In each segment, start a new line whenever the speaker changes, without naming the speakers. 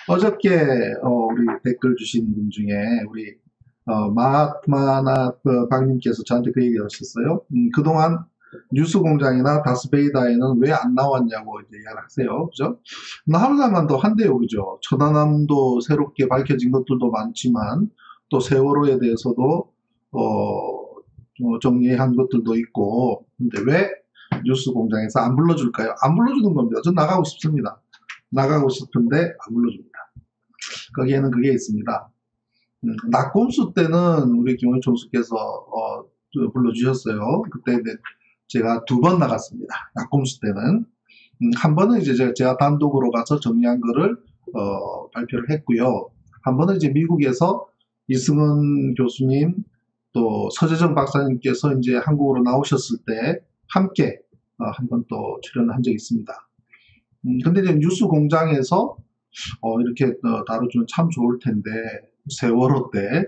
어저께 우리 댓글 주신 분 중에 우리 마하트마나 박님께서 저한테 그 얘기를 하셨어요. 그동안 뉴스공장이나 다스베이다에는 왜 안 나왔냐고 이제 이야기를 하세요. 그죠? 나올 만도 한데요. 그죠? 천안함도 새롭게 밝혀진 것들도 많지만 또 세월호에 대해서도 정리한 것들도 있고, 근데 왜 뉴스공장에서 안 불러줄까요? 안 불러주는 겁니다. 전 나가고 싶습니다. 나가고 싶은데 안 불러줍니다. 거기에는 그게 있습니다. 낙곰수 때는 우리 김원희 총수께서 불러주셨어요. 그때 제가 2번 나갔습니다. 낙곰수 때는. 한 번은 이제 제가 단독으로 가서 정리한 거를 발표를 했고요. 한 번은 이제 미국에서 이승은 교수님 또 서재정 박사님께서 이제 한국으로 나오셨을 때 함께 한 번 또 출연을 한 적이 있습니다. 근데 이제 뉴스 공장에서 이렇게 다뤄주면 참 좋을 텐데, 세월호 때,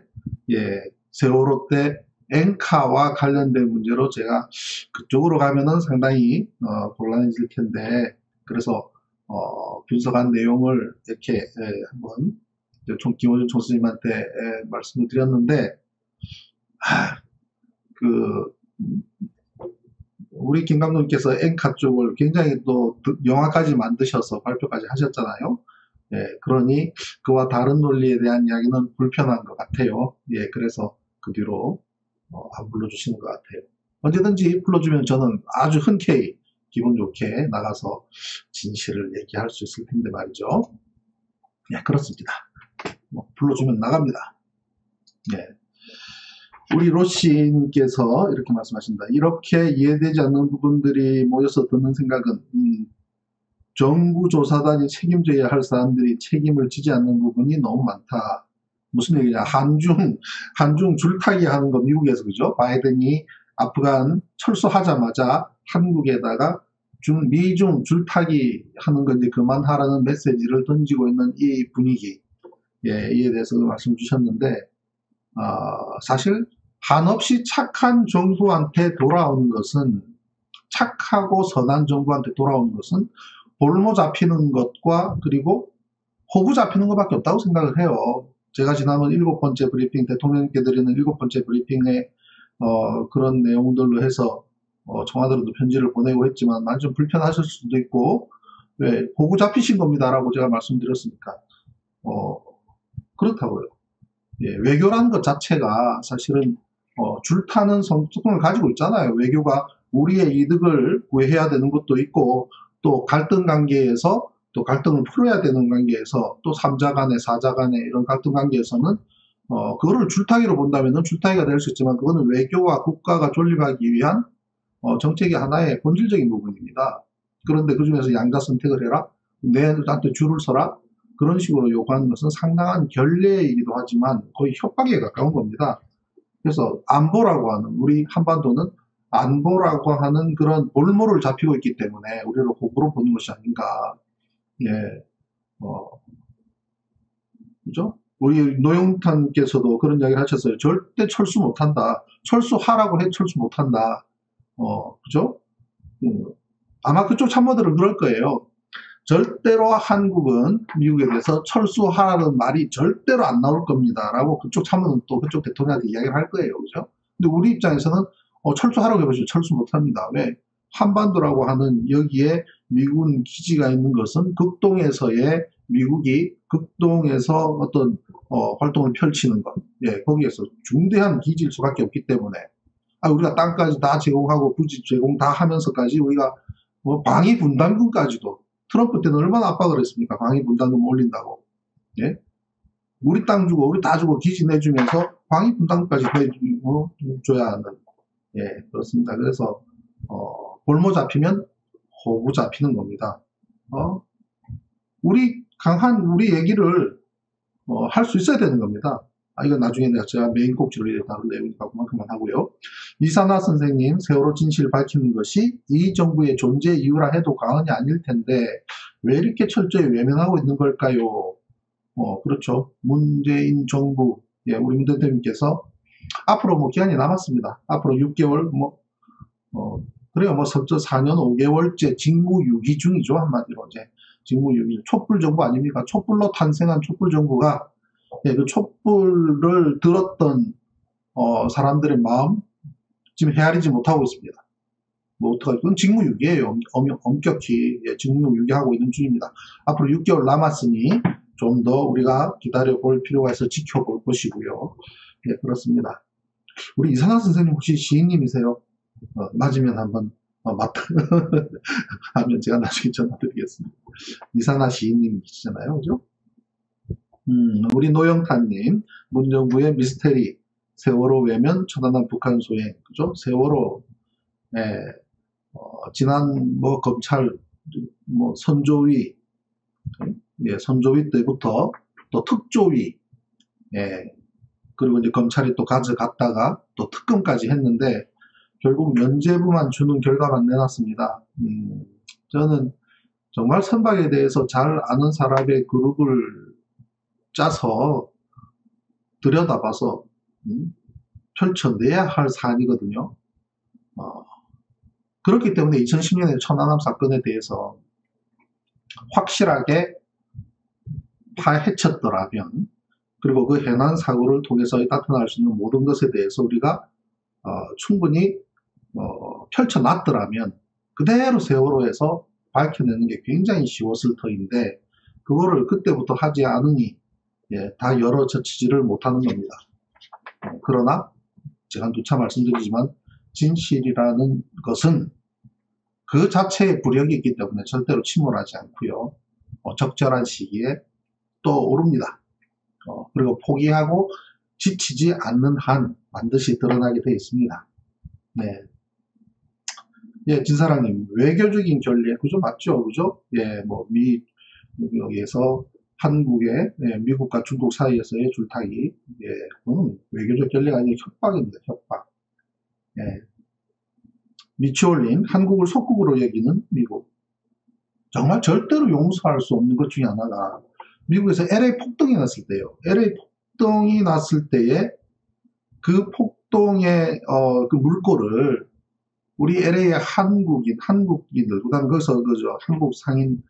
세월호 때 엔카와 관련된 문제로 제가 그쪽으로 가면은 상당히 곤란해질 텐데, 그래서 분석한 내용을 이렇게 한번 김원준 총수님한테 말씀을 드렸는데, 우리 김 감독님께서 엔카 쪽을 굉장히 또 영화까지 만드셔서 발표까지 하셨잖아요. 그러니 그와 다른 논리에 대한 이야기는 불편한 것 같아요. 그래서 그 뒤로 안 불러주시는 것 같아요. 언제든지 불러주면 저는 아주 흔쾌히 기분 좋게 나가서 진실을 얘기할 수 있을 텐데 말이죠. 그렇습니다. 불러주면 나갑니다. 우리 로시님께서 이렇게 말씀하십니다. 이렇게 이해되지 않는 부분들이 모여서 드는 생각은 정부 조사단이 책임져야 할 사람들이 책임을 지지 않는 부분이 너무 많다. 무슨 얘기냐? 한중 줄타기 하는 거 미국에서, 그죠? 바이든이 아프간 철수하자마자 한국에다가 미중 줄타기 하는 건데 그만하라는 메시지를 던지고 있는 이 분위기, 이에 대해서 말씀 주셨는데, 사실 한없이 착한 정부한테 돌아온 것은, 착하고 선한 정부한테 돌아온 것은 볼모 잡히는 것과 그리고 호구 잡히는 것밖에 없다고 생각을 해요. 제가 지난번 7번째 브리핑, 대통령님께 드리는 7번째 브리핑에 그런 내용들로 해서 청와대로도 편지를 보내고 했지만 많이 좀 불편하실 수도 있고, 왜 호구 잡히신 겁니다 라고 제가 말씀드렸으니까 그렇다고요. 외교라는 것 자체가 사실은 줄타는 성격을 가지고 있잖아요. 외교가 우리의 이득을 구해야 되는 것도 있고, 또 갈등 관계에서 또 갈등을 풀어야 되는 관계에서 또 3자 간에 4자 간에 이런 갈등 관계에서는 그거를 줄타기로 본다면 줄타기가 될 수 있지만 그거는 외교와 국가가 존립하기 위한 정책의 하나의 본질적인 부분입니다. 그런데 그 중에서 양자 선택을 해라, 내한테 줄을 서라, 그런 식으로 요구하는 것은 상당한 결례이기도 하지만 거의 협박에 가까운 겁니다. 그래서 안보라고 하는, 우리 한반도는 안보라고 하는 그런 볼모를 잡히고 있기 때문에 우리를 호구로 보는 것이 아닌가. 그죠? 우리 노영탄께서도 그런 이야기를 하셨어요. 절대 철수 못한다. 철수하라고 해 철수 못한다. 그죠? 아마 그쪽 참모들은 그럴 거예요. 절대로 한국은 미국에 대해서 철수하라는 말이 절대로 안 나올 겁니다 라고 그쪽 참모는 또 그쪽 대통령한테 이야기를 할 거예요. 그죠? 근데 우리 입장에서는 철수하라고 해보시죠. 철수 못합니다. 왜? 한반도라고 하는 여기에 미군 기지가 있는 것은 극동에서의 미국이 극동에서 어떤 활동을 펼치는 것, 거기에서 중대한 기지일 수밖에 없기 때문에 우리가 땅까지 다 제공하고 부지 제공 다 하면서까지 우리가 방위 분담금까지도 트럼프 때는 얼마나 압박을 했습니까? 방위 분담금 올린다고. 우리 땅 주고 우리 다 주고 기지 내주면서 방위 분담금까지 내줘야 하는. 그렇습니다. 그래서 볼모 잡히면 호구 잡히는 겁니다. 우리 강한 우리 얘기를 할 수 있어야 되는 겁니다. 이건 나중에 제가 메인 꼭지로 다룰 내용이니까 그만큼만 하고요. 이산화 선생님, 세월호 진실을 밝히는 것이 이 정부의 존재 이유라 해도 과언이 아닐 텐데 왜 이렇게 철저히 외면하고 있는 걸까요? 그렇죠. 문재인 정부, 우리 문 대통령님께서 앞으로 기한이 남았습니다. 앞으로 6개월, 그래요. 4년 5개월째 직무유기 중이죠. 한마디로 이제 직무6일 촛불 정부 아닙니까? 촛불로 탄생한 촛불 정부가 그 촛불을 들었던 사람들의 마음 지금 헤아리지 못하고 있습니다. 뭐 어떡하지? 그건 직무6기예요. 엄격히 직무6기 하고 있는 중입니다. 앞으로 6개월 남았으니 좀 더 우리가 기다려볼 필요가 있어 지켜볼 것이고요. 예, 그렇습니다. 우리 이산화 선생님 혹시 시인님이세요? 맞으면 한번 맞다 하면 제가 나중에 전화드리겠습니다. 이산화 시인님이시잖아요, 그죠? 우리 노영탄님, 문정부의 미스테리, 세월호 외면 천안함 북한 소행, 그죠? 세월호, 지난 검찰 선조위, 선조위 때부터 또 특조위, 그리고 이제 검찰이 또 가져갔다가 또 특검까지 했는데 결국 면죄부만 주는 결과만 내놨습니다. 저는 정말 선박에 대해서 잘 아는 사람의 그룹을 짜서 들여다봐서 펼쳐내야 할 사안이거든요. 그렇기 때문에 2010년에 천안함 사건에 대해서 확실하게 파헤쳤더라면, 그리고 그 해난 사고를 통해서 나타날 수 있는 모든 것에 대해서 우리가 충분히 펼쳐놨더라면 그대로 세월호에서 밝혀내는 게 굉장히 쉬웠을 터인데 그거를 그때부터 하지 않으니 다 열어젖히지를 못하는 겁니다. 그러나 제가 누차 말씀드리지만 진실이라는 것은 그 자체의 부력이 있기 때문에 절대로 침몰하지 않고요. 적절한 시기에 또 오릅니다. 그리고 포기하고 지치지 않는 한 반드시 드러나게 되어 있습니다. 네. 예, 진사랑님, 외교적인 결례, 그죠? 맞죠? 그죠? 예, 여기에서 한국의, 미국과 중국 사이에서의 줄타기, 그건 외교적 결례가 아니라 협박입니다, 협박. 예. 미치올린, 한국을 속국으로 여기는 미국. 정말 절대로 용서할 수 없는 것 중에 하나가, 미국에서 LA 폭동이 났을 때요. LA 폭동이 났을 때에 그 폭동의, 그 물꼬를 우리 LA의 한국인들, 그 다음에 거기서, 한국 상인,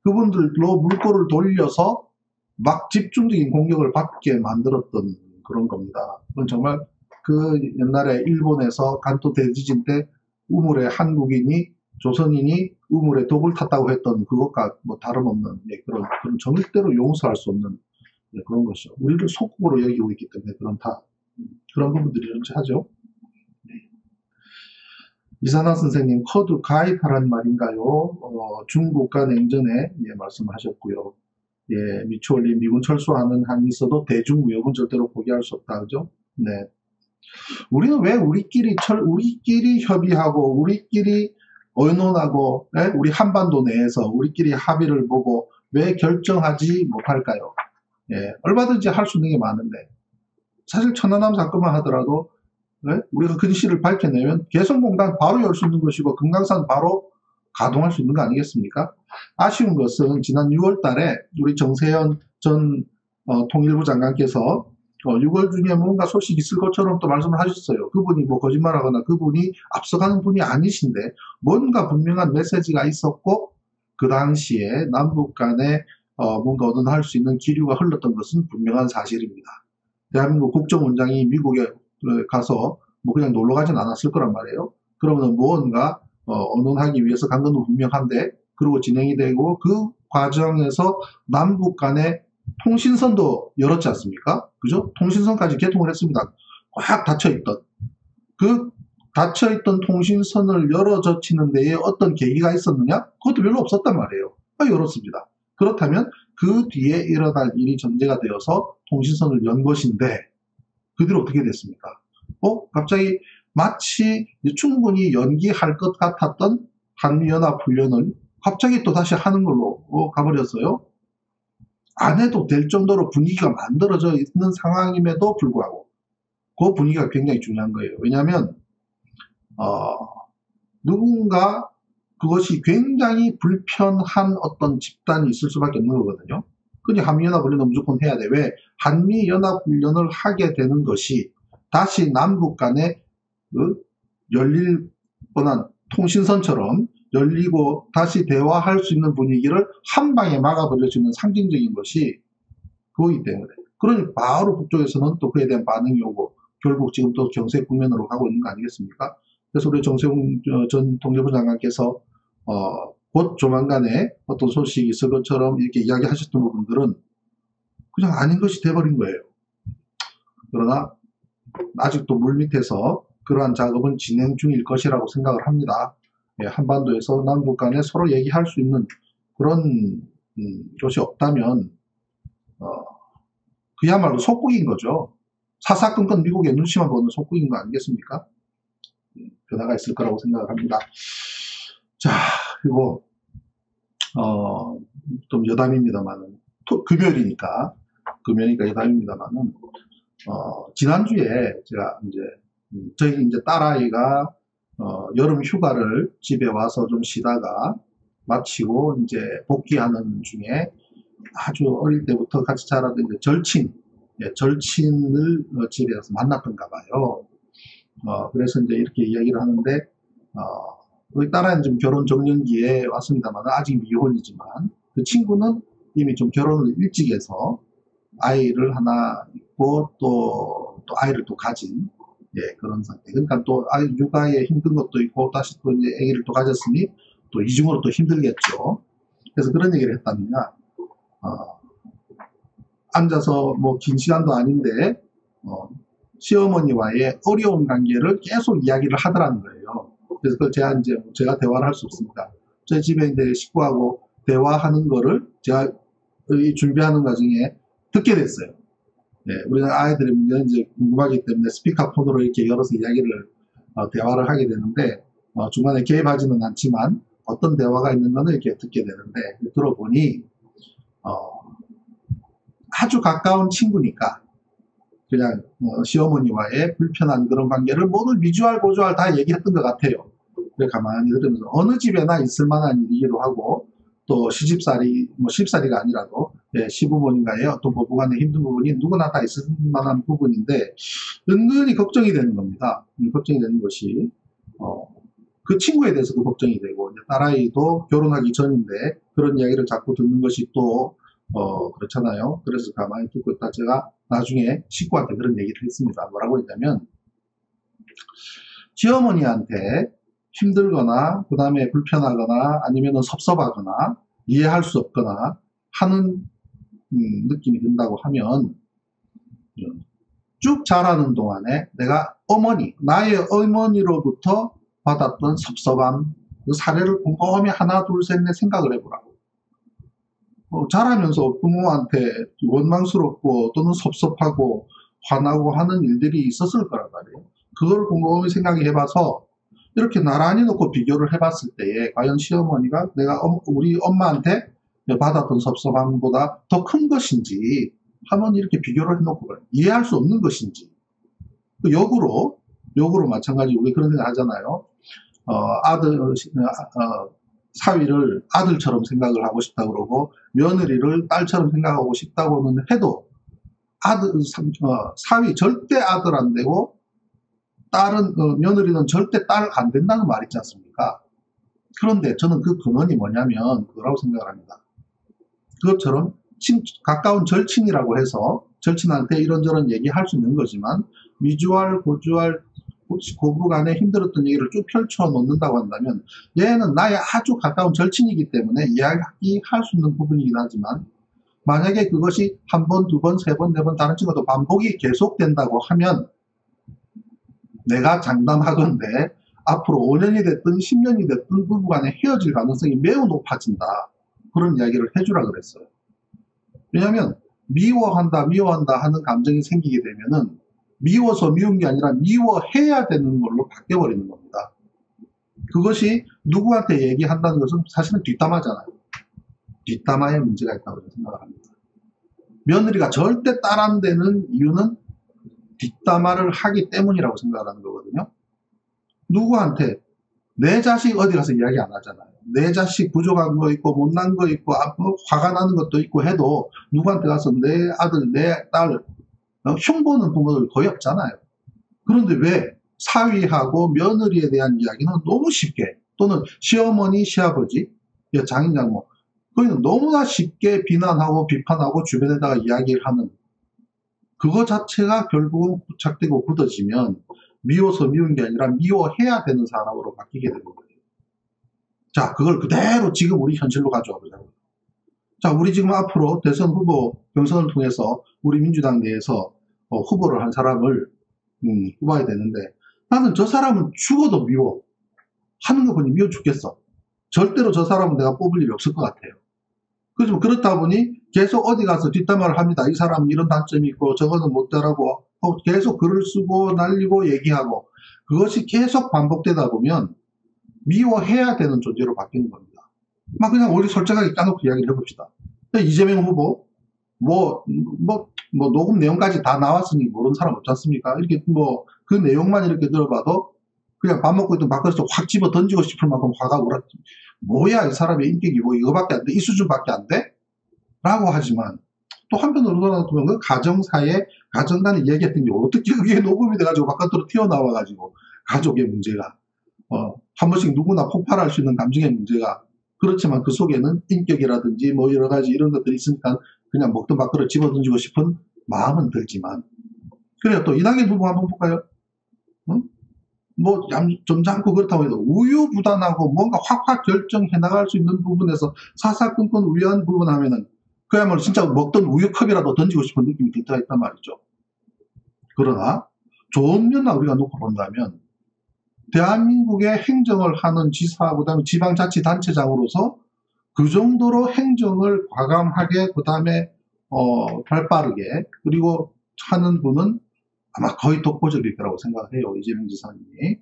그분들로 물꼬를 돌려서 막 집중적인 공격을 받게 만들었던 그런 겁니다. 그건 정말 그 옛날에 일본에서 간토 대지진 때 우물에 한국인이, 조선인이 우물에 독을 탔다고 했던 그것과 다름없는 그런 절대로 용서할 수 없는 그런 것이죠. 우리를 속국으로 여기고 있기 때문에 그런 부분들이 존재하죠. 이산화 선생님, 커드 가입하란 말인가요? 중국과 냉전에 말씀하셨고요. 미추홀린 미군 철수하는 한이 있어도 대중무역은 절대로 포기할 수 없다, 그죠? 네. 우리는 왜 우리끼리 협의하고, 우리끼리 의논하고, 우리 한반도 내에서 우리끼리 합의를 보고 왜 결정하지 못할까요? 얼마든지 할 수 있는 게 많은데, 사실 천안함 사건만 하더라도 우리가 근실을 밝혀내면 개성공단 바로 열 수 있는 것이고 금강산 바로 가동할 수 있는 거 아니겠습니까? 아쉬운 것은 지난 6월 달에 우리 정세현 전 통일부 장관께서 6월 중에 뭔가 소식이 있을 것처럼 또 말씀을 하셨어요. 그분이 거짓말하거나 그분이 앞서가는 분이 아니신데 뭔가 분명한 메시지가 있었고 그 당시에 남북 간에 뭔가 의논할 수 있는 기류가 흘렀던 것은 분명한 사실입니다. 대한민국 국정원장이 미국에 가서 그냥 놀러 가진 않았을 거란 말이에요. 그러면 무언가 의논하기 위해서 간 건 분명한데, 그리고 진행이 되고 그 과정에서 남북 간의 통신선도 열었지 않습니까? 그죠? 통신선까지 개통을 했습니다. 꽉 닫혀있던 그 닫혀있던 통신선을 열어젖히는 데에 어떤 계기가 있었느냐? 그것도 별로 없었단 말이에요. 열었습니다. 그렇다면 그 뒤에 일어날 일이 전제가 되어서 통신선을 연 것인데 그 뒤로 어떻게 됐습니까? 갑자기 마치 충분히 연기할 것 같았던 한미연합훈련을 갑자기 또 다시 하는 걸로 가버렸어요. 안 해도 될 정도로 분위기가 만들어져 있는 상황임에도 불구하고 그 분위기가 굉장히 중요한 거예요. 왜냐하면 누군가 그것이 굉장히 불편한 어떤 집단이 있을 수밖에 없는 거거든요. 근데 한미연합훈련은 무조건 해야 돼. 왜? 한미연합훈련을 하게 되는 것이 다시 남북 간에 열릴 뻔한 통신선처럼 열리고 다시 대화할 수 있는 분위기를 한 방에 막아버릴 수 있는 상징적인 것이 그거기 때문에. 그러니 바로 북쪽에서는 또 그에 대한 반응이 오고 결국 지금 또 정세 국면으로 가고 있는 거 아니겠습니까? 그래서 우리 정세훈 전 통일부 장관께서 곧 조만간에 어떤 소식이 있을 것처럼 이렇게 이야기하셨던 부분들은 그냥 아닌 것이 돼버린 거예요. 그러나 아직도 물밑에서 그러한 작업은 진행 중일 것이라고 생각을 합니다. 예, 한반도에서 남북 간에 서로 얘기할 수 있는 그런 것이 없다면 그야말로 속국인 거죠. 사사건건 미국의 눈치만 보는 속국인 거 아니겠습니까? 변화가 있을 거라고 생각을 합니다. 자, 그리고 좀 여담입니다만은 금요일이니까 여담입니다만은 지난주에 제가 이제 저희 이제 딸아이가 여름 휴가를 집에 와서 좀 쉬다가 마치고 이제 복귀하는 중에 아주 어릴 때부터 같이 자라던 이제 절친을 집에 가서 만났던가 봐요. 그래서 이제 이렇게 이야기를 하는데, 우리 딸아이는 지금 결혼 정년기에 왔습니다만, 아직 미혼이지만, 그 친구는 이미 좀 결혼을 일찍 해서, 아이를 하나 있고, 또 아이를 또 가진, 예, 그런 상태. 그러니까 또 아이 육아에 힘든 것도 있고, 다시 또 이제 아기를 또 가졌으니, 또 이중으로 또 힘들겠죠. 그래서 그런 얘기를 했답니다. 앉아서 뭐 긴 시간도 아닌데, 시어머니와의 어려운 관계를 계속 이야기를 하더라는 거예요. 그래서 그걸 제가 대화를 할 수 없습니다. 저희 집에 이제 식구하고 대화하는 거를 제가 준비하는 과정에 듣게 됐어요. 네, 우리는 아이들의 문제는 이제 궁금하기 때문에 스피커폰으로 이렇게 열어서 이야기를, 대화를 하게 되는데, 중간에 개입하지는 않지만 어떤 대화가 있는 거는 이렇게 듣게 되는데, 들어보니, 아주 가까운 친구니까, 그냥 시어머니와의 불편한 그런 관계를 모두 미주알 고주알 다 얘기했던 것 같아요. 그래 가만히 들으면서 어느 집에나 있을 만한 일이기도 하고 또 시집살이 뭐 시집살이가 아니라도 시부모님과의 어떤 부부간의 힘든 부분이 누구나 다 있을 만한 부분인데 은근히 걱정이 되는 겁니다. 걱정이 되는 것이 그 친구에 대해서도 걱정이 되고 딸아이도 결혼하기 전인데 그런 이야기를 자꾸 듣는 것이 또 그렇잖아요. 그래서 가만히 듣고 있다 제가 나중에 식구한테 그런 얘기를 했습니다. 뭐라고 했냐면 시어머니한테 힘들거나 그 다음에 불편하거나 아니면 섭섭하거나 이해할 수 없거나 하는 느낌이 든다고 하면 쭉 자라는 동안에 내가 나의 어머니로부터 받았던 섭섭함 그 사례를 곰곰이 하나 둘 셋 넷 생각을 해보라고. 자라면서 부모한테 원망스럽고 또는 섭섭하고 화나고 하는 일들이 있었을 거란 말이에요. 그걸 곰곰이 생각해봐서 이렇게 나란히 놓고 비교를 해봤을 때에 과연 시어머니가 우리 엄마한테 받았던 섭섭함보다 더 큰 것인지 한번 이렇게 비교를 해놓고 이해할 수 없는 것인지 역으로 마찬가지 우리 그런 생각 하잖아요. 사위를 아들처럼 생각을 하고 싶다 그러고 며느리를 딸처럼 생각하고 싶다고는 해도 사위 절대 아들 안 되고 며느리는 절대 딸 안 된다는 말 있지 않습니까? 그런데 저는 그 근원이 뭐냐면 그거라고 생각을 합니다. 그것처럼 가까운 절친이라고 해서 절친한테 이런저런 얘기할 수 있는 거지만 미주알 고주알 고부간에 힘들었던 얘기를 쭉 펼쳐 놓는다고 한다면 얘는 나의 아주 가까운 절친이기 때문에 이야기할 수 있는 부분이긴 하지만 만약에 그것이 한 번, 두 번, 세 번, 네 번 다른 친구도 반복이 계속된다고 하면 내가 장담하건대 앞으로 5년이 됐든 10년이 됐든 부부간에 헤어질 가능성이 매우 높아진다. 그런 이야기를 해주라 그랬어요. 왜냐하면 미워한다 하는 감정이 생기게 되면은 미워서 미운 게 아니라 미워해야 되는 걸로 바뀌어버리는 겁니다. 그것이 누구한테 얘기한다는 것은 사실은 뒷담화잖아요. 뒷담화에 문제가 있다고 생각을 합니다. 며느리가 절대 딸 안 되는 이유는 뒷담화를 하기 때문이라고 생각을 하는 거거든요. 누구한테 내 자식 어디 가서 이야기 안 하잖아요. 내 자식 부족한 거 있고 못난 거 있고 화가 나는 것도 있고 해도 누구한테 가서 내 아들 내 딸 흉보는 부모들 거의 없잖아요. 그런데 왜 사위하고 며느리에 대한 이야기는 너무 쉽게 또는 시어머니, 시아버지, 장인, 장모, 거기는 너무나 쉽게 비난하고 비판하고 주변에다가 이야기를 하는 그거 자체가 결국은 부착되고 굳어지면 미워서 미운 게 아니라 미워해야 되는 사람으로 바뀌게 되는 거예요. 자, 그걸 그대로 지금 우리 현실로 가져와 보자고요. 자, 우리 지금 앞으로 대선 후보 경선을 통해서 우리 민주당 내에서 후보를 한 사람을 뽑아야 되는데 나는 저 사람은 죽어도 미워. 하는 거 보니 미워 죽겠어. 절대로 저 사람은 내가 뽑을 일이 없을 것 같아요. 그렇지만 그렇다 보니 계속 어디 가서 뒷담화를 합니다. 이 사람은 이런 단점이 있고 저거는 못되라고 계속 글을 쓰고 날리고 얘기하고 그것이 계속 반복되다 보면 미워해야 되는 존재로 바뀌는 겁니다. 막 그냥 우리 솔직하게 까놓고 이야기를 해봅시다. 이재명 후보 녹음 내용까지 다 나왔으니 모르는 사람 없지 않습니까? 이렇게 그 내용만 이렇게 들어봐도 그냥 밥 먹고 있던 밥그릇에 확 집어 던지고 싶을 만큼 화가 울었지. 뭐야 이 사람의 인격이 뭐 이거밖에 안 돼? 이 수준밖에 안 돼? 라고 하지만 또 한편으로 돌아보면 그 가정사에 가정간에 얘기했던 게 어떻게 그게 녹음이 돼가지고 바깥으로 튀어나와가지고 가족의 문제가 한 번씩 누구나 폭발할 수 있는 감정의 문제가 그렇지만 그 속에는 인격이라든지 뭐 여러 가지 이런 것들이 있으니까 그냥 먹던 밥그릇 집어 던지고 싶은 마음은 들지만 그래요. 또 이낙연 후보 한번 볼까요? 점잖고 그렇다고 해도 우유부단하고 뭔가 확확 결정해 나갈 수 있는 부분에서 사사건건 우유한 부분 하면은 그야말로 진짜 먹던 우유컵이라도 던지고 싶은 느낌이 들 때가 있단 말이죠. 그러나 좋은 면만 우리가 놓고 본다면 대한민국의 행정을 하는 지사, 그 다음에 지방자치단체장으로서 그 정도로 행정을 과감하게, 그 다음에 발빠르게 그리고 하는 분은 아마 거의 독보적일 거라고 생각해요. 이재명 지사님이.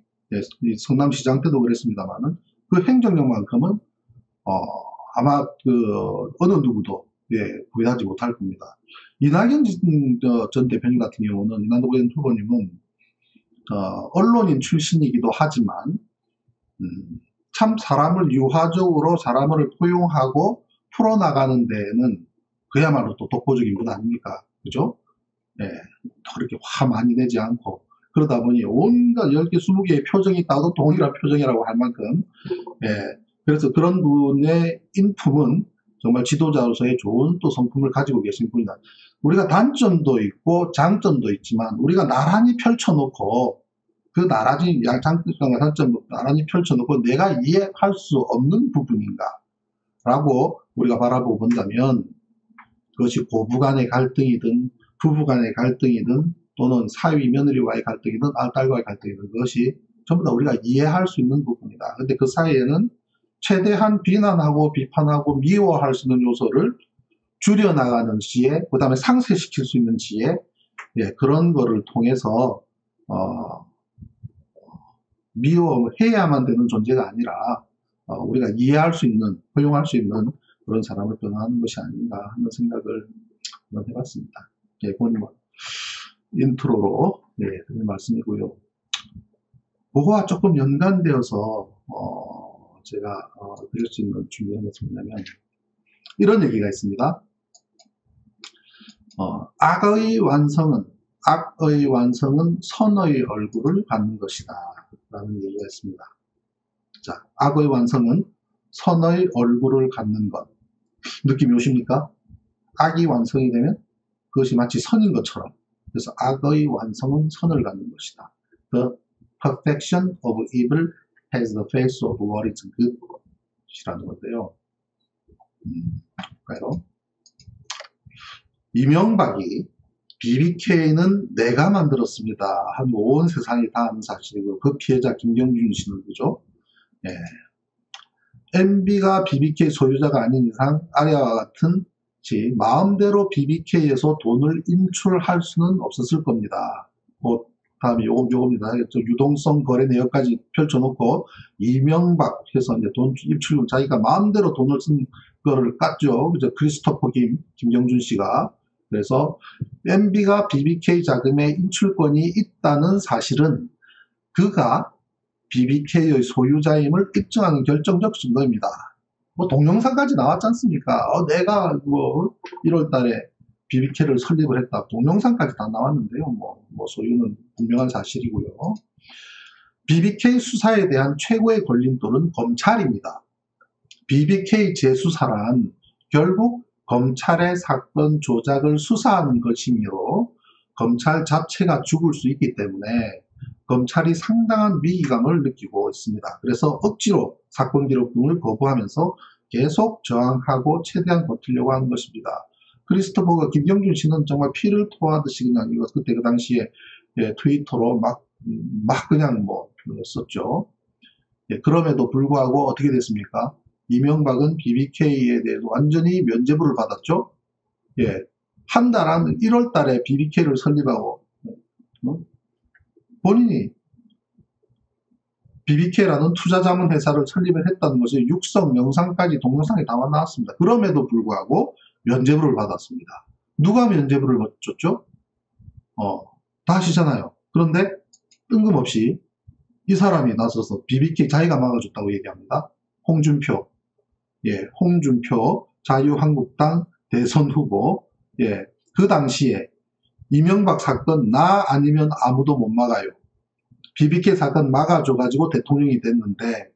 성남시장 때도 그랬습니다만은 그 행정력만큼은 아마 어느 누구도 구애하지 못할 겁니다. 이낙연 전 대표님 같은 경우는 이낙연 후보님은 언론인 출신이기도 하지만 참 사람을 유화적으로 사람을 포용하고 풀어나가는 데에는 그야말로 또 독보적인 분 아닙니까? 그죠? 그렇게 화 많이 내지 않고 그러다 보니 온갖 10개, 20개의 표정이 따도 동일한 표정이라고 할 만큼 그래서 그런 분의 인품은 정말 지도자로서의 좋은 또 성품을 가지고 계신 분이다. 우리가 단점도 있고 장점도 있지만 우리가 나란히 펼쳐놓고 그 나란히 장점과 단점을 나란히 펼쳐놓고 내가 이해할 수 없는 부분인가 라고 우리가 바라보고 본다면 그것이 고부 간의 갈등이든 부부 간의 갈등이든 또는 사위 며느리와의 갈등이든 딸과의 갈등이든 그것이 전부 다 우리가 이해할 수 있는 부분이다. 근데 그 사이에는 최대한 비난하고 비판하고 미워할 수 있는 요소를 줄여나가는 지혜, 그 다음에 상쇄시킬 수 있는 지혜, 그런 거를 통해서 미워해야만 되는 존재가 아니라 우리가 이해할 수 있는, 포용할 수 있는 그런 사람을 변화하는 것이 아닌가 하는 생각을 한번 해봤습니다. 그건 인트로로 드린 말씀이고요. 그거와 조금 연관되어서 제가 드릴 수 있는 준비한 것은 뭐냐면 이런 얘기가 있습니다. 악의 완성은 선의 얼굴을 갖는 것이다 라는 얘기가 있습니다. 자, 악의 완성은 선의 얼굴을 갖는 것. 느낌이 오십니까? 악이 완성이 되면 그것이 마치 선인 것처럼. 그래서 악의 완성은 선을 갖는 것이다. The perfection of evil has the face of what is good 이라는 건데요. 볼까요? 이명박이 BBK는 내가 만들었습니다. 한 온 세상이 다 아는 사실이고 그 피해자 김경준 씨는 그죠? MB가 BBK 소유자가 아닌 이상 아래와 같은 마음대로 BBK에서 돈을 인출할 수는 없었을 겁니다. 다음에 요겁니다. 유동성 거래 내역까지 펼쳐놓고 이명박 해서 이제 돈 입출금 자기가 마음대로 돈을 쓴 거를 깠죠. 그죠? 크리스토퍼 김경준 씨가. 그래서 MB가 BBK 자금의 인출권이 있다는 사실은 그가 BBK의 소유자임을 입증하는 결정적 증거입니다. 동영상까지 나왔지 않습니까? 내가 1월 달에 BBK를 설립을 했다. 동영상까지 다 나왔는데요. 소유는 분명한 사실이고요. BBK 수사에 대한 최고의 걸림돌은 검찰입니다. BBK 재수사란 결국 검찰의 사건 조작을 수사하는 것이므로 검찰 자체가 죽을 수 있기 때문에 검찰이 상당한 위기감을 느끼고 있습니다. 그래서 억지로 사건 기록 등을 거부하면서 계속 저항하고 최대한 버티려고 하는 것입니다. 크리스토퍼가 김경준 씨는 정말 피를 토하듯이 그냥 이거 그때 그 당시에 트위터로 막 그냥 뭐 썼죠. 그럼에도 불구하고 어떻게 됐습니까? 이명박은 BBK에 대해서 완전히 면죄부를 받았죠. 한 달 안 1월 달에 BBK를 설립하고 본인이 BBK라는 투자자문 회사를 설립을 했다는 것이 육성 영상까지 동영상에 담아 나왔습니다. 그럼에도 불구하고 면죄부를 받았습니다. 누가 면죄부를 줬죠? 다 아시잖아요. 그런데 뜬금없이 이 사람이 나서서 BBK 자기가 막아줬다고 얘기합니다. 홍준표, 홍준표 자유한국당 대선 후보, 그 당시에 이명박 사건 나 아니면 아무도 못 막아요. BBK 사건 막아줘가지고 대통령이 됐는데,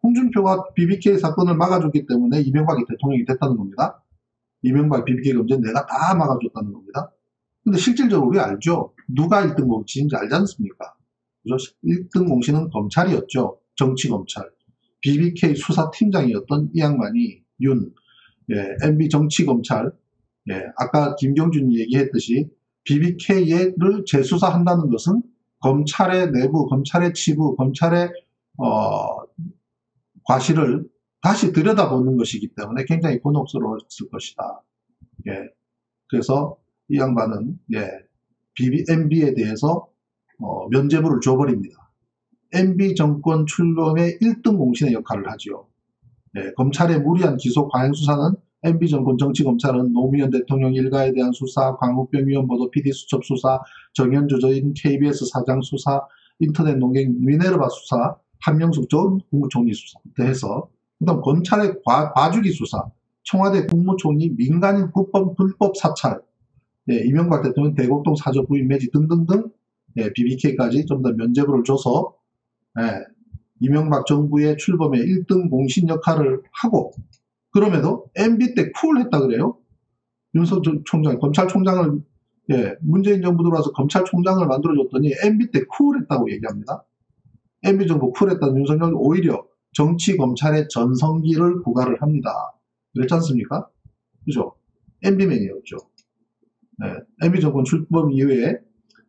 홍준표가 BBK 사건을 막아줬기 때문에 이명박이 대통령이 됐다는 겁니다. 이명박 BBK 검증 내가 다 막아줬다는 겁니다. 근데 실질적으로 우리 알죠? 누가 1등 공신인지 알지 않습니까? 1등 공신은 검찰이었죠. 정치검찰. BBK 수사팀장이었던 이 양반이 MB 정치검찰, 아까 김경준이 얘기했듯이 BBK를 재수사한다는 것은 검찰의 내부, 검찰의 치부, 검찰의 과실을 다시 들여다보는 것이기 때문에 굉장히 곤혹스러웠을 것이다. 그래서 이 양반은 MB에 대해서 면죄부를 줘버립니다. MB 정권 출범의 1등 공신의 역할을 하죠. 검찰의 무리한 기소 과잉 수사는 MB 정권 정치검찰은 노무현 대통령 일가에 대한 수사, 광우병 위원 보도 PD 수첩 수사, 정현조조인 KBS 사장 수사, 인터넷 농객 미네르바 수사, 한명숙 전 국무총리 수사부터 해서 그다음 검찰의 봐주기 수사, 청와대 국무총리 민간인 불법 사찰, 이명박 대통령 대곡동 사저 부인 매지 등등등 BBK까지 좀 더 면죄부를 줘서 이명박 정부의 출범에 1등 공신 역할을 하고 그럼에도 MB 때 쿨했다 그래요. 윤석열 총장, 검찰총장을 문재인 정부 들어와서 검찰총장을 만들어줬더니 MB 때 쿨했다고 얘기합니다. MB 정부 쿨했다는 윤석열 오히려 정치 검찰의 전성기를 구가를 합니다. 그렇지 않습니까? 그죠? MB맨이었죠. MB 정권 출범 이후에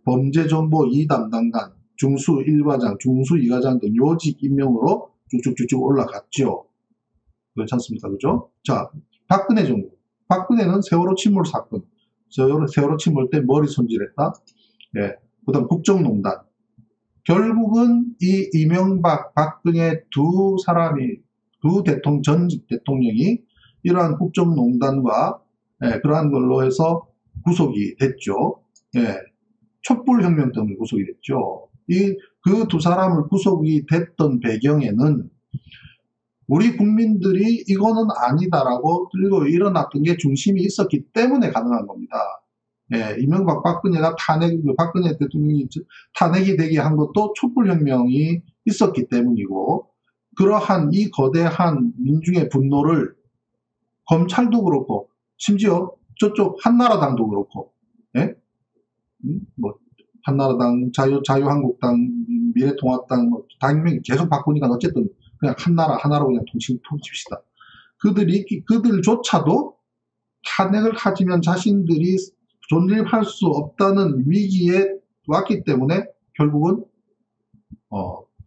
범죄정보 2담당관, 중수 1과장, 중수 2과장 등 요직 임명으로 쭉쭉쭉 올라갔죠. 그렇지 않습니까? 그죠? 자, 박근혜 정부. 박근혜는 세월호 침몰 사건. 세월호 침몰 때 머리 손질했다. 그 다음 국정농단. 결국은 이 이명박, 박근혜 두 사람이, 전직 대통령이 이러한 국정농단과 그러한 걸로 해서 구속이 됐죠. 촛불혁명 때문에 구속이 됐죠. 그 두 사람을 구속이 됐던 배경에는 우리 국민들이 이거는 아니다라고 들고 일어났던 게 중심이 있었기 때문에 가능한 겁니다. 이명박 박근혜가 박근혜 대통령이 탄핵이 되게 한 것도 촛불혁명이 있었기 때문이고, 그러한 이 거대한 민중의 분노를 검찰도 그렇고, 심지어 저쪽 한나라당도 그렇고, 한나라당, 자유한국당, 미래통합당, 당명이 계속 바꾸니까 어쨌든 그냥 하나로 그냥 통칩시다. 그들조차도 탄핵을 하지면 자신들이 존립할 수 없다는 위기에 왔기 때문에 결국은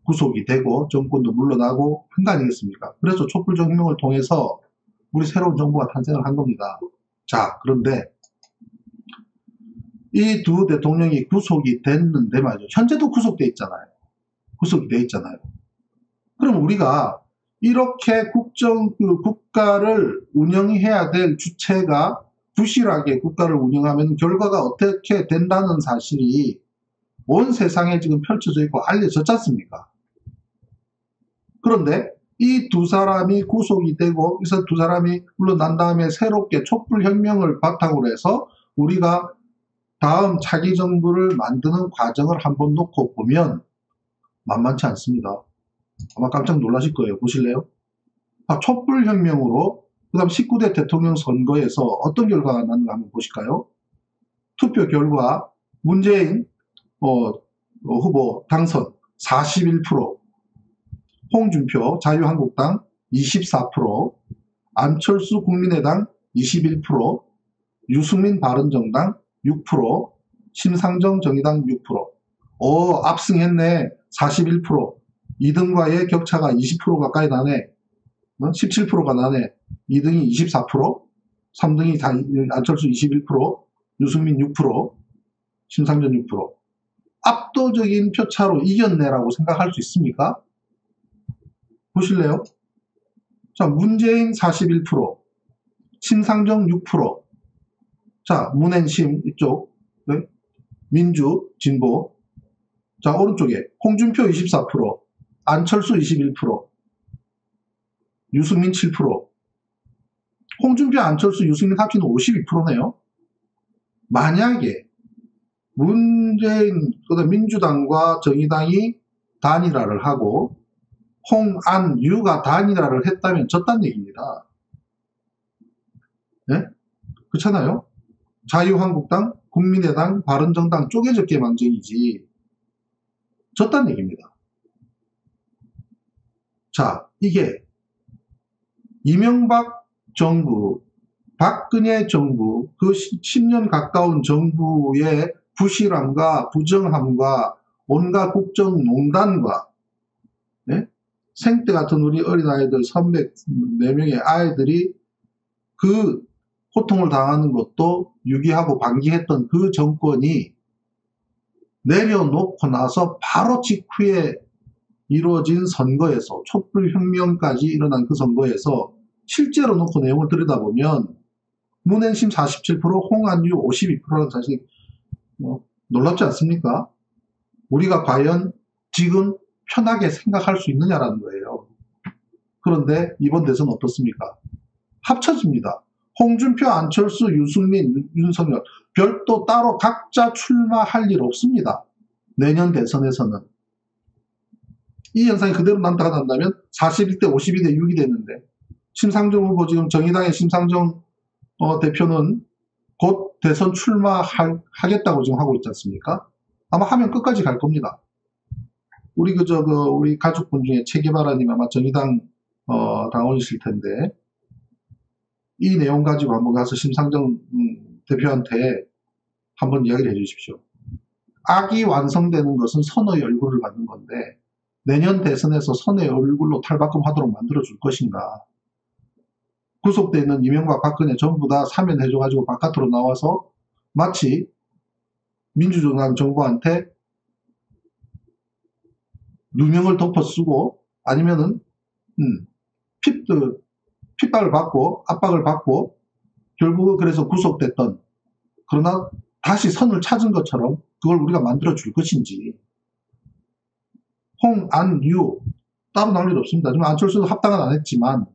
구속이 되고 정권도 물러나고 한 거 아니겠습니까? 그래서 촛불혁명을 통해서 우리 새로운 정부가 탄생을 한 겁니다. 자, 그런데 이 두 대통령이 구속이 됐는데 말이죠. 현재도 구속돼 있잖아요. 구속이 돼 있잖아요. 그럼 우리가 이렇게 국가를 운영해야 될 주체가 부실하게 국가를 운영하면 결과가 어떻게 된다는 사실이 온 세상에 지금 펼쳐져 있고 알려졌지 않습니까? 그런데 이 두 사람이 구속이 되고, 그래서 두 사람이 물러난 다음에 새롭게 촛불혁명을 바탕으로 해서 우리가 다음 차기 정부를 만드는 과정을 한번 놓고 보면 만만치 않습니다. 아마 깜짝 놀라실 거예요. 보실래요? 촛불혁명으로 그 다음 19대 대통령 선거에서 어떤 결과가 났는가 한번 보실까요? 투표 결과 문재인 후보 당선 41%, 홍준표 자유한국당 24%, 안철수 국민의당 21%, 유승민 바른정당 6%, 심상정 정의당 6%. 압승했네. 41%. 2등과의 격차가 20% 가까이 나네. 17%가 나네. 2등이 24%, 3등이 안철수 21%, 유승민 6%, 심상정 6%. 압도적인 표차로 이겼네라고 생각할 수 있습니까? 보실래요? 자, 문재인 41%, 심상정 6%, 자, 문앤심 이쪽, 네? 민주, 진보. 자, 오른쪽에 홍준표 24%, 안철수 21%, 유승민 7%. 홍준표, 안철수, 유승민 합치면 52%네요. 만약에 문재인, 그다음 민주당과 정의당이 단일화를 하고 홍, 안, 유가 단일화를 했다면 졌다는 얘기입니다. 네? 그렇잖아요. 자유한국당, 국민의당, 바른정당 쪼개졌기에 망정이지 졌다는 얘기입니다. 자, 이게 이명박 정부, 박근혜 정부, 그 10년 가까운 정부의 부실함과 부정함과 온갖 국정농단과, 네? 생때 같은 우리 어린아이들 304명의 아이들이 그 고통을 당하는 것도 유기하고 방기했던 그 정권이 내려놓고 나서 바로 직후에 이루어진 선거에서, 촛불혁명까지 일어난 그 선거에서 실제로 놓고 내용을 들여다보면 문앤심 47%, 홍안유 52%라는 사실 놀랍지 않습니까? 우리가 과연 지금 편하게 생각할 수 있느냐라는 거예요. 그런데 이번 대선 어떻습니까? 합쳐집니다. 홍준표, 안철수, 유승민, 윤석열 별도 따로 각자 출마할 일 없습니다. 내년 대선에서는. 이 현상이 그대로 나타난다면 41대 52대 6이 됐는데, 심상정 후보, 지금 정의당의 심상정 대표는 곧 대선 출마하겠다고 지금 하고 있지 않습니까? 아마 하면 끝까지 갈 겁니다. 우리 우리 가족분 중에 최계바라님 아마 정의당 당원이실 텐데, 이 내용 가지고 한번 가서 심상정 대표한테 한번 이야기를 해주십시오. 악이 완성되는 것은 선의 얼굴을 갖는 건데, 내년 대선에서 선의 얼굴로 탈바꿈하도록 만들어줄 것인가. 구속되어 있는 이명박, 박근혜 전부 다 사면해줘가지고 바깥으로 나와서 마치 민주정당 정부한테 누명을 덮어 쓰고, 아니면은 핍박을 받고 압박을 받고 결국은 그래서 구속됐던, 그러나 다시 선을 찾은 것처럼 그걸 우리가 만들어 줄 것인지. 홍, 안, 유 따로 나올 일 없습니다. 지금 안철수도 합당은 안 했지만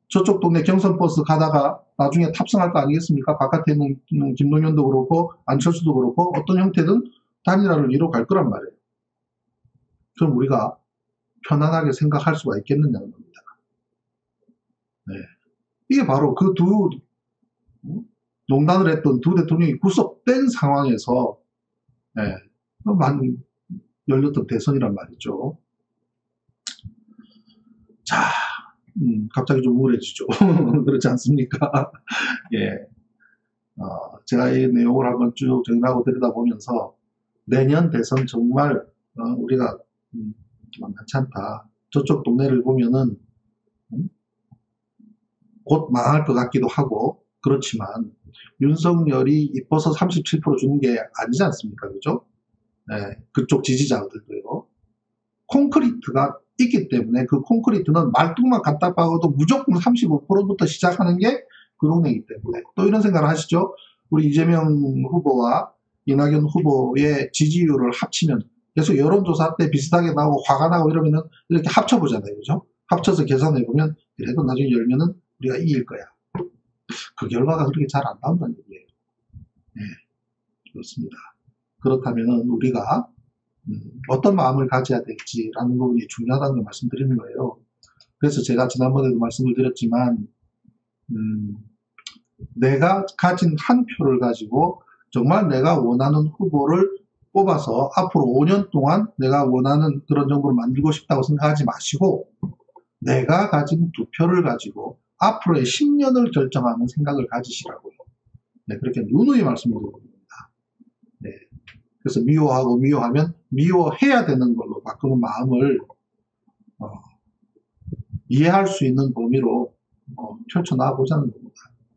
저쪽 동네 경선버스 가다가 나중에 탑승할 거 아니겠습니까? 바깥에 있는 김동연도 그렇고 안철수도 그렇고 어떤 형태든 단일화를 이뤄갈 거란 말이에요. 그럼 우리가 편안하게 생각할 수가 있겠느냐는 겁니다. 네. 이게 바로 그 농단을 했던 두 대통령이 구속된 상황에서 열렸던 대선이란 말이죠. 자, 갑자기 좀 우울해지죠. 그렇지 않습니까? 예. 제가 이 내용을 한번 쭉 정리하고 들여다보면서 내년 대선 정말 우리가 만만치 않다. 저쪽 동네를 보면은 곧 망할 것 같기도 하고, 그렇지만 윤석열이 이뻐서 37% 주는 게 아니지 않습니까? 그죠? 네, 그쪽 지지자들도요. 콘크리트가 있기 때문에 그 콘크리트는 말뚝만 갖다 박아도 무조건 35%부터 시작하는 게 그 동네이기 때문에. 또 이런 생각을 하시죠? 우리 이재명 후보와 이낙연 후보의 지지율을 합치면, 계속 여론조사 때 비슷하게 나오고 화가 나고 이러면은 이렇게 합쳐보잖아요. 그죠? 합쳐서 계산해보면 그래도 나중에 열면은 우리가 이길 거야. 그 결과가 그렇게 잘 안 나온다는 얘기예요. 네, 그렇습니다. 그렇다면은 우리가 어떤 마음을 가져야 될지라는 부분이 중요하다는 걸 말씀드리는 거예요. 그래서 제가 지난번에도 말씀을 드렸지만 내가 가진 한 표를 가지고 정말 내가 원하는 후보를 뽑아서 앞으로 5년 동안 내가 원하는 그런 정부를 만들고 싶다고 생각하지 마시고 내가 가진 2표를 가지고 앞으로의 10년을 결정하는 생각을 가지시라고요. 네, 그렇게 누누이 말씀을 드립니다. 네, 그래서 미워하고 미워하면 미워해야 되는 걸로 바꾸는 마음을 이해할 수 있는 범위로 펼쳐나가 보자는 겁니다.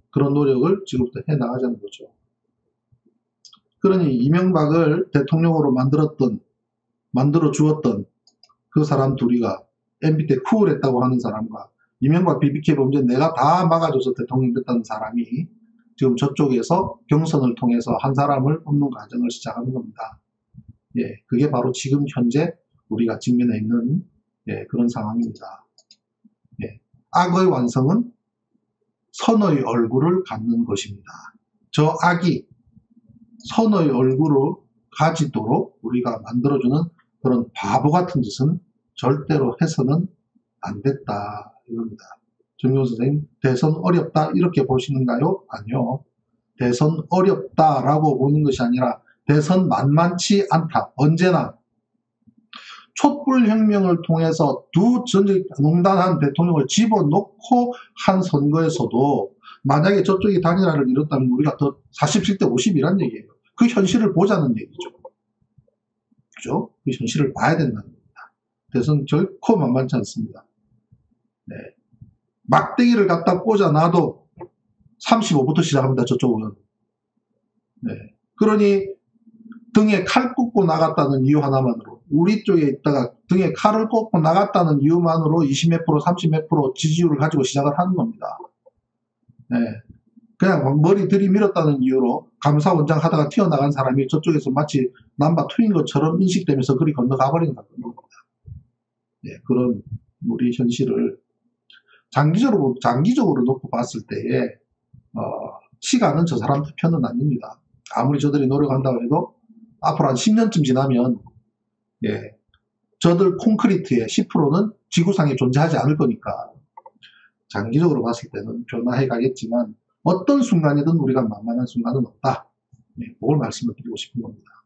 그런 노력을 지금부터 해나가자는 거죠. 그러니 이명박을 대통령으로 만들어 주었던 그 사람 둘이가 MB 때 쿨했다고 하는 사람과 이명박 BBK 범죄 내가 다 막아줘서 대통령 됐다는 사람이 지금 저쪽에서 경선을 통해서 한 사람을 뽑는 과정을 시작하는 겁니다. 예, 그게 바로 지금 현재 우리가 직면해 있는 그런 상황입니다. 예, 악의 완성은 선의 얼굴을 갖는 것입니다. 저 악이 선의 얼굴을 가지도록 우리가 만들어주는 그런 바보 같은 짓은 절대로 해서는 안 됐다 이겁니다. 정경수 선생님, 대선 어렵다 이렇게 보시는가요? 아니요. 대선 어렵다라고 보는 것이 아니라 대선 만만치 않다. 언제나 촛불혁명을 통해서 두 전쟁농단한 대통령을 집어넣고 한 선거에서도 만약에 저쪽이 단일화를 이뤘다면 우리가 더 47대 50이란 얘기예요. 그 현실을 보자는 얘기죠. 그죠? 그 현실을 봐야 된다는 겁니다. 대선 결코 만만치 않습니다. 네. 막대기를 갖다 꽂아놔도 35부터 시작합니다. 저쪽은. 네. 그러니 등에 칼 꽂고 나갔다는 이유 하나만으로 우리 쪽에 있다가 등에 칼을 꽂고 나갔다는 이유만으로 20 몇 프로 30 몇 프로 지지율을 가지고 시작을 하는 겁니다. 네. 그냥 머리 들이밀었다는 이유로 감사원장 하다가 튀어나간 사람이 저쪽에서 마치 남바 투인 것처럼 인식되면서 그리 건너가 버리는 겁니다. 네. 그런 우리 현실을 장기적으로 놓고 봤을 때에 시간은 저 사람들 편은 아닙니다. 아무리 저들이 노력한다고 해도 앞으로 한 10년쯤 지나면 저들 콘크리트의 10%는 지구상에 존재하지 않을 거니까 장기적으로 봤을 때는 변화해 가겠지만 어떤 순간이든 우리가 만만한 순간은 없다. 그걸 말씀을 드리고 싶은 겁니다.